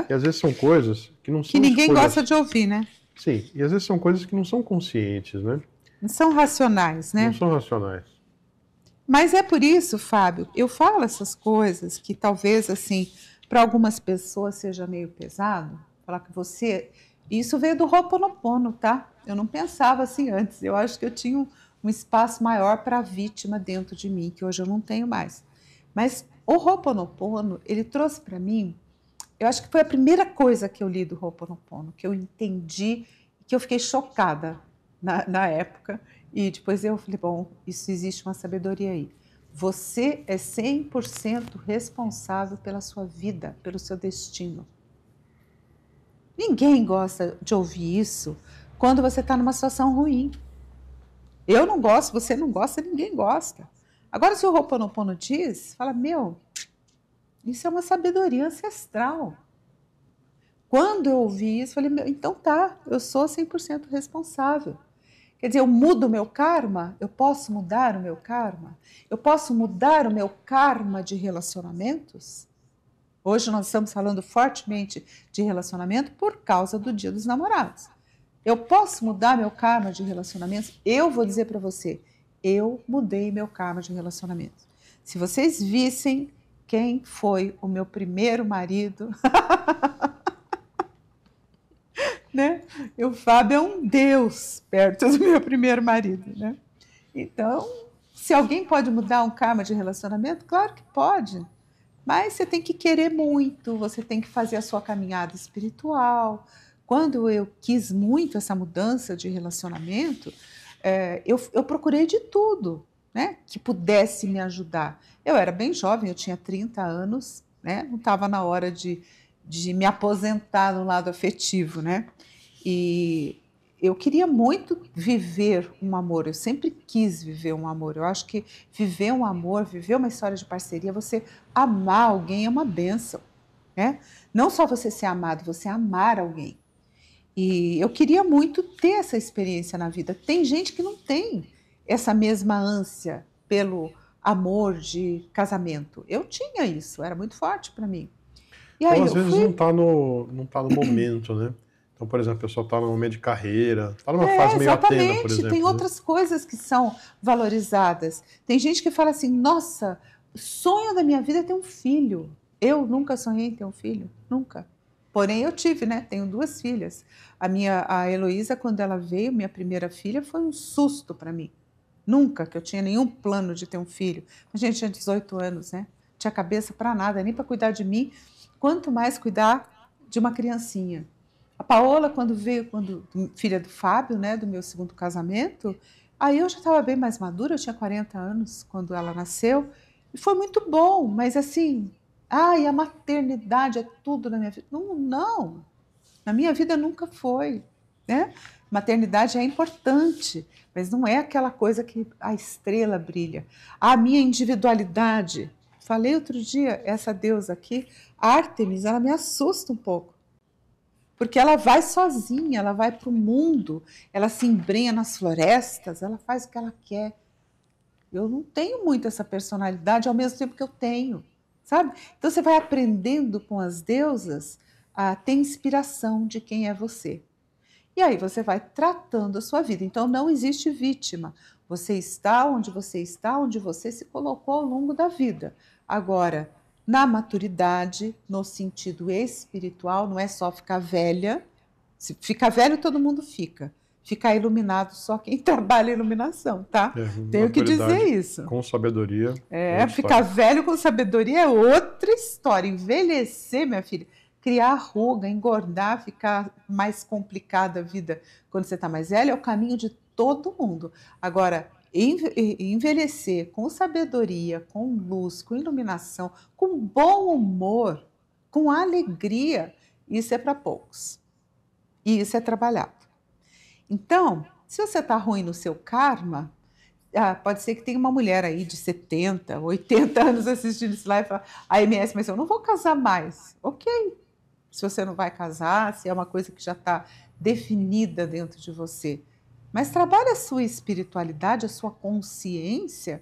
E às vezes são coisas que não são que ninguém escolhas... gosta de ouvir, né? Sim, e às vezes são coisas que não são conscientes, né? Não são racionais, né? Não são racionais. Mas é por isso, Fábio, eu falo essas coisas que talvez, assim, para algumas pessoas seja meio pesado, falar que você... Isso veio do Ho'oponopono, tá? Eu não pensava assim antes, eu acho que eu tinha um espaço maior para a vítima dentro de mim, que hoje eu não tenho mais. Mas o Ho'oponopono, ele trouxe para mim, eu acho que foi a primeira coisa que eu li do Ho'oponopono, que eu entendi, que eu fiquei chocada na época, e depois eu falei, bom, isso existe uma sabedoria aí. Você é 100% responsável pela sua vida, pelo seu destino. Ninguém gosta de ouvir isso quando você está numa situação ruim. Eu não gosto, você não gosta, ninguém gosta. Agora, se o Ho'oponopono diz, fala, meu, isso é uma sabedoria ancestral. Quando eu ouvi isso, falei, meu, então tá, eu sou 100% responsável. Quer dizer, eu mudo o meu karma? Eu posso mudar o meu karma? Eu posso mudar o meu karma de relacionamentos? Hoje nós estamos falando fortemente de relacionamento por causa do Dia dos Namorados. Eu posso mudar meu karma de relacionamentos? Eu vou dizer para você, eu mudei meu karma de relacionamento. Se vocês vissem quem foi o meu primeiro marido, né? O Fábio é um deus perto do meu primeiro marido, né? Então, se alguém pode mudar um karma de relacionamento, claro que pode. Mas você tem que querer muito, você tem que fazer a sua caminhada espiritual. Quando eu quis muito essa mudança de relacionamento, eu procurei de tudo, né, que pudesse me ajudar. Eu era bem jovem, eu tinha 30 anos, né, não estava na hora de me aposentar no lado afetivo, né? E eu queria muito viver um amor, eu sempre quis viver um amor. Eu acho que viver um amor, viver uma história de parceria, você amar alguém é uma bênção, né? Não só você ser amado, você amar alguém. E eu queria muito ter essa experiência na vida. Tem gente que não tem essa mesma ânsia pelo amor de casamento. Eu tinha isso, era muito forte para mim. E aí Ou às vezes não tá no momento, né? Então, por exemplo, a pessoa está num momento de carreira, está numa fase meio Atena, por exemplo. Tem né? outras coisas que são valorizadas. Tem gente que fala assim, nossa, o sonho da minha vida é ter um filho. Eu nunca sonhei em ter um filho, nunca. Porém, eu tive, né? Tenho 2 filhas. A Heloísa, quando ela veio, minha primeira filha, foi um susto para mim. Nunca que eu tinha nenhum plano de ter um filho. A gente tinha 18 anos, né? Tinha cabeça para nada, nem para cuidar de mim, quanto mais cuidar de uma criancinha. A Paola, quando veio, filha do Fábio, né, do meu segundo casamento, aí eu já estava bem mais madura, eu tinha 40 anos quando ela nasceu, e foi muito bom, mas assim, ai, a maternidade é tudo na minha vida. Não, não, na minha vida nunca foi, né? Maternidade é importante, mas não é aquela coisa que a estrela brilha. A minha individualidade, falei outro dia, essa deusa aqui, Ártemis, ela me assusta um pouco. Porque ela vai sozinha, ela vai para o mundo, ela se embrenha nas florestas, ela faz o que ela quer. Eu não tenho muito essa personalidade ao mesmo tempo que eu tenho, sabe? Então você vai aprendendo com as deusas a ter inspiração de quem é você. E aí você vai tratando a sua vida. Então não existe vítima. Você está, onde você se colocou ao longo da vida. Agora, na maturidade, no sentido espiritual, não é só ficar velha, Se ficar velho, todo mundo fica. Ficar iluminado só quem trabalha em iluminação, tá? Tenho que dizer isso. Com sabedoria. Ficar velho com sabedoria é outra história. Envelhecer, minha filha, criar ruga, engordar, ficar mais complicada a vida quando você está mais velho é o caminho de todo mundo. Agora, envelhecer com sabedoria, com luz, com iluminação, com bom humor, com alegria, isso é para poucos. E isso é trabalhado. Então, se você está ruim no seu karma, pode ser que tenha uma mulher aí de 70, 80 anos assistindo isso lá e fala, a MS, mas eu não vou casar mais. Ok, se você não vai casar, se é uma coisa que já está definida dentro de você. Mas trabalhe a sua espiritualidade, a sua consciência,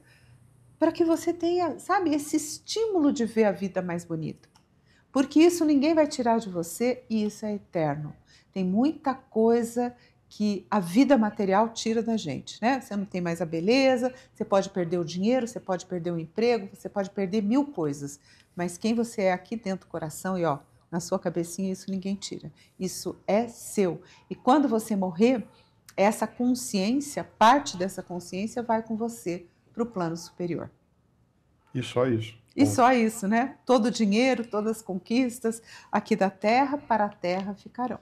para que você tenha, sabe, esse estímulo de ver a vida mais bonita. Porque isso ninguém vai tirar de você e isso é eterno. Tem muita coisa que a vida material tira da gente, né? Você não tem mais a beleza, você pode perder o dinheiro, você pode perder o emprego, você pode perder 1000 coisas. Mas quem você é aqui dentro do coração e ó, na sua cabecinha, isso ninguém tira. Isso é seu. E quando você morrer, essa consciência, parte dessa consciência vai com você para o plano superior. E só isso. E só isso, né? Todo o dinheiro, todas as conquistas aqui da Terra, para a Terra ficarão.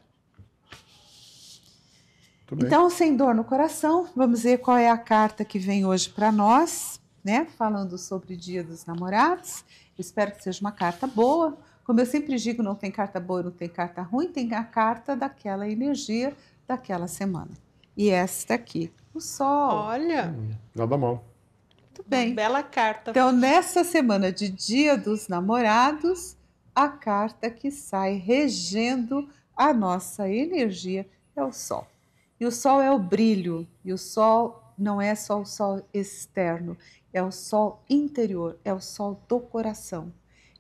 Então, sem dor no coração, vamos ver qual é a carta que vem hoje para nós, né? Falando sobre o Dia dos Namorados. Eu espero que seja uma carta boa. Como eu sempre digo, não tem carta boa, não tem carta ruim, tem a carta daquela energia daquela semana. E esta aqui, o Sol. Olha! Nada mal. Muito bem. Uma bela carta. Então, nessa semana de Dia dos Namorados, a carta que sai regendo a nossa energia é o Sol. E o Sol é o brilho, e o Sol não é só o Sol externo, é o Sol interior, é o Sol do coração,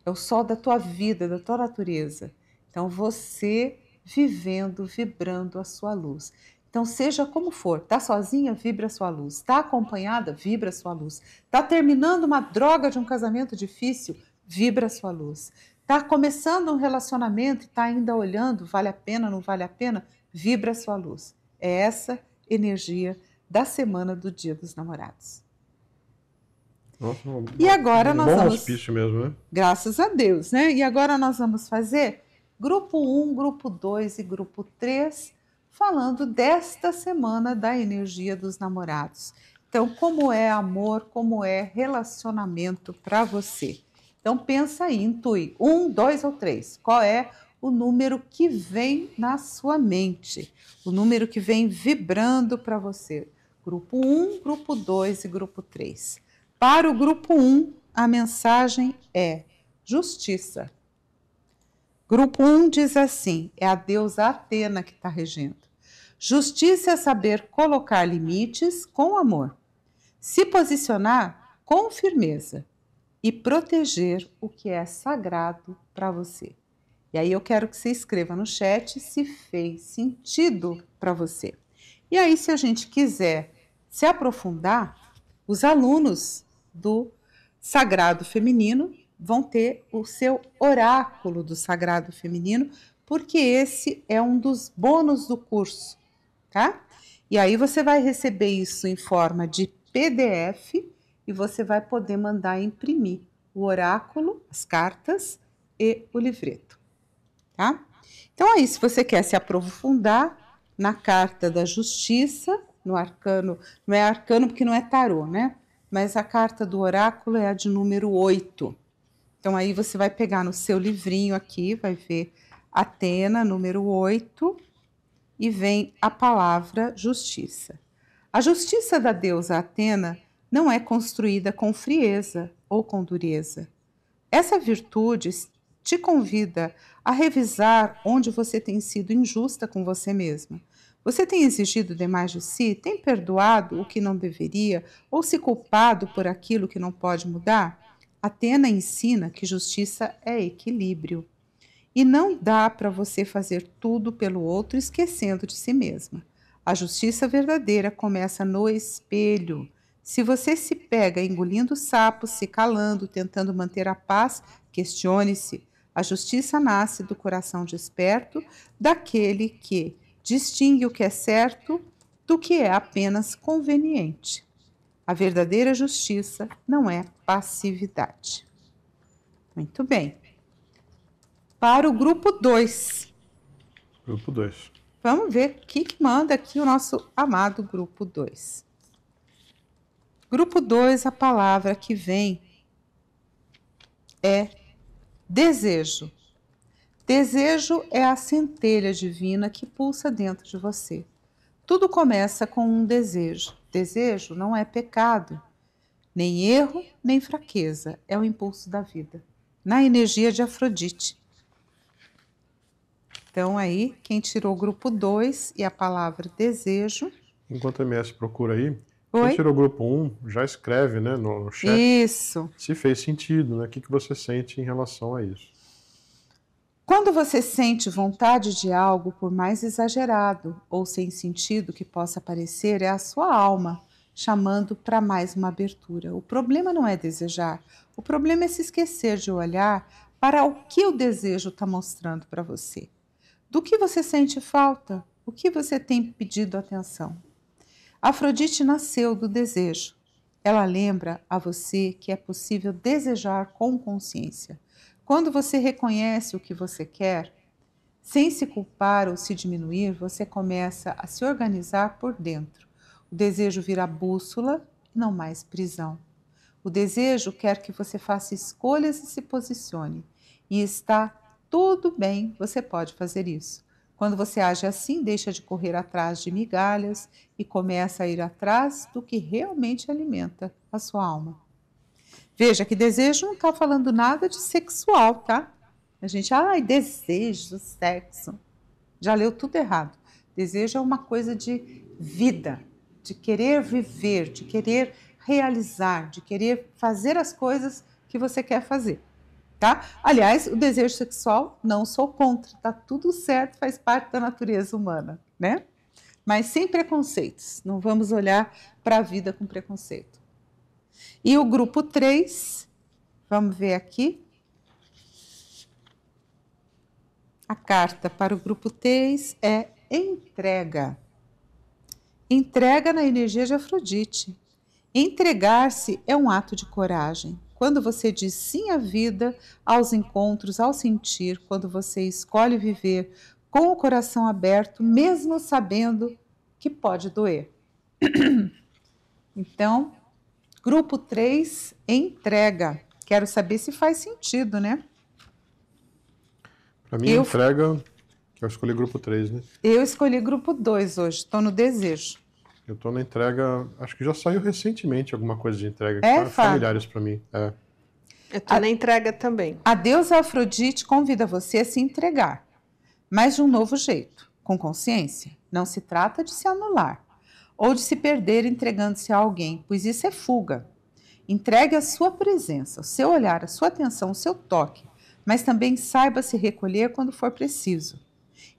é o Sol da tua vida, da tua natureza. Então, você vivendo, vibrando a sua luz. Então, seja como for, tá sozinha, vibra a sua luz, tá acompanhada, vibra a sua luz, tá terminando uma droga de um casamento difícil, vibra a sua luz, tá começando um relacionamento e tá ainda olhando, vale a pena, não vale a pena, vibra a sua luz. É essa energia da semana do Dia dos Namorados. Nossa, e agora nós vamos... auspício mesmo, né? Graças a Deus, né? E agora nós vamos fazer grupo 1, grupo 2 e grupo 3, falando desta semana da energia dos namorados. Então, como é amor, como é relacionamento para você? Então, pensa aí, intui. 1, 2 ou 3. Qual é o número que vem na sua mente? O número que vem vibrando para você. Grupo 1, grupo 2 e grupo 3. Para o grupo 1, a mensagem é justiça. Grupo 1 diz assim, é a deusa Atena que está regendo. Justiça é saber colocar limites com amor, se posicionar com firmeza e proteger o que é sagrado para você. E aí eu quero que você escreva no chat se fez sentido para você. E aí, se a gente quiser se aprofundar, os alunos do Sagrado Feminino vão ter o seu oráculo do Sagrado Feminino, porque esse é um dos bônus do curso, tá? E aí você vai receber isso em forma de PDF e você vai poder mandar imprimir o oráculo, as cartas e o livreto. Tá? Então aí, se você quer se aprofundar na carta da justiça, no arcano, não é arcano porque não é tarô, né? Mas a carta do oráculo é a de número 8. Então aí você vai pegar no seu livrinho aqui, vai ver Atena, número 8, e vem a palavra justiça. A justiça da deusa Atena não é construída com frieza ou com dureza. Essa virtude te convida a revisar onde você tem sido injusta com você mesma. Você tem exigido demais de si? Tem perdoado o que não deveria ou se culpado por aquilo que não pode mudar? Atena ensina que justiça é equilíbrio. E não dá para você fazer tudo pelo outro esquecendo de si mesma. A justiça verdadeira começa no espelho. Se você se pega engolindo sapos, se calando, tentando manter a paz, questione-se. A justiça nasce do coração desperto daquele que, distingue o que é certo do que é apenas conveniente. A verdadeira justiça não é passividade. Muito bem. Para o grupo 2. Grupo 2. Vamos ver o que manda aqui o nosso amado grupo 2. Grupo 2, a palavra que vem é desejo. Desejo é a centelha divina que pulsa dentro de você. Tudo começa com um desejo. Desejo não é pecado, nem erro, nem fraqueza. É o impulso da vida, na energia de Afrodite. Então aí, quem tirou o grupo 2 e a palavra desejo... Enquanto a MS procura aí, Oi? quem tirou o grupo 1 já escreve, né, no chat. Isso. Se fez sentido, né? O que você sente em relação a isso? Quando você sente vontade de algo, por mais exagerado ou sem sentido que possa parecer, é a sua alma chamando para mais uma abertura. O problema não é desejar, o problema é se esquecer de olhar para o que o desejo está mostrando para você. Do que você sente falta? O que você tem pedido atenção? Afrodite nasceu do desejo. Ela lembra a você que é possível desejar com consciência. Quando você reconhece o que você quer, sem se culpar ou se diminuir, você começa a se organizar por dentro. O desejo vira bússola e não mais prisão. O desejo quer que você faça escolhas e se posicione. E está tudo bem, você pode fazer isso. Quando você age assim, deixa de correr atrás de migalhas e começa a ir atrás do que realmente alimenta a sua alma. Veja que desejo não está falando nada de sexual, tá? A gente, desejo, sexo. Já leu tudo errado. Desejo é uma coisa de vida, de querer viver, de querer realizar, de querer fazer as coisas que você quer fazer, tá? Aliás, o desejo sexual, não sou contra, tá tudo certo, faz parte da natureza humana, né? Mas sem preconceitos, não vamos olhar para a vida com preconceito. E o grupo 3, vamos ver aqui. A carta para o grupo 3 é entrega. Entrega na energia de Afrodite. Entregar-se é um ato de coragem. Quando você diz sim à vida, aos encontros, ao sentir, quando você escolhe viver com o coração aberto, mesmo sabendo que pode doer. Então, grupo 3, entrega. Quero saber se faz sentido, né? Para mim, entrega, que eu escolhi grupo 3, né? Eu escolhi grupo 2 hoje, estou no desejo. Eu estou na entrega, acho que já saiu recentemente alguma coisa de entrega, que Fábio? familiares para mim. Eu estou na entrega também. A deusa Afrodite convida você a se entregar, mas de um novo jeito, com consciência. Não se trata de se anular ou de se perder entregando-se a alguém, pois isso é fuga. Entregue a sua presença, o seu olhar, a sua atenção, o seu toque, mas também saiba se recolher quando for preciso.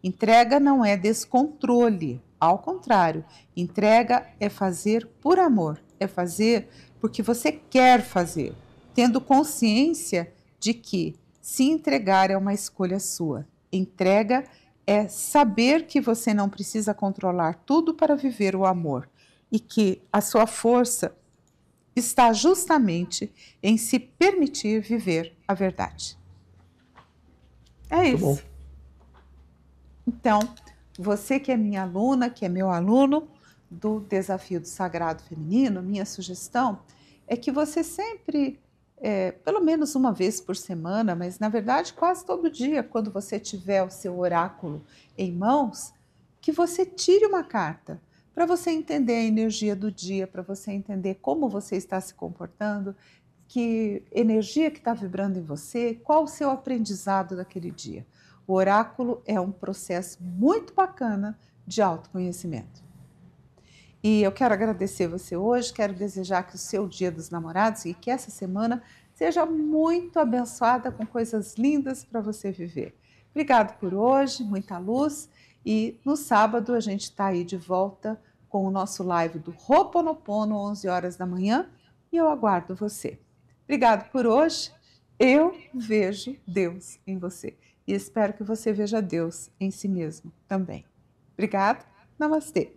Entrega não é descontrole, ao contrário, entrega é fazer por amor, é fazer porque você quer fazer, tendo consciência de que se entregar é uma escolha sua. Entrega é saber que você não precisa controlar tudo para viver o amor e que a sua força está justamente em se permitir viver a verdade. É Muito isso. bom. Então, você que é minha aluna, que é meu aluno do Desafio do Sagrado Feminino, minha sugestão é que você sempre, pelo menos uma vez por semana, mas na verdade quase todo dia, quando você tiver o seu oráculo em mãos, que você tire uma carta para você entender a energia do dia, para você entender como você está se comportando, que energia que está vibrando em você, qual o seu aprendizado daquele dia. O oráculo é um processo muito bacana de autoconhecimento. E eu quero agradecer você hoje, quero desejar que o seu Dia dos Namorados e que essa semana seja muito abençoada com coisas lindas para você viver. Obrigado por hoje, muita luz, e no sábado a gente está aí de volta com o nosso live do Ho'oponopono, 11 horas da manhã, e eu aguardo você. Obrigado por hoje, eu vejo Deus em você e espero que você veja Deus em si mesmo também. Obrigada. Namastê.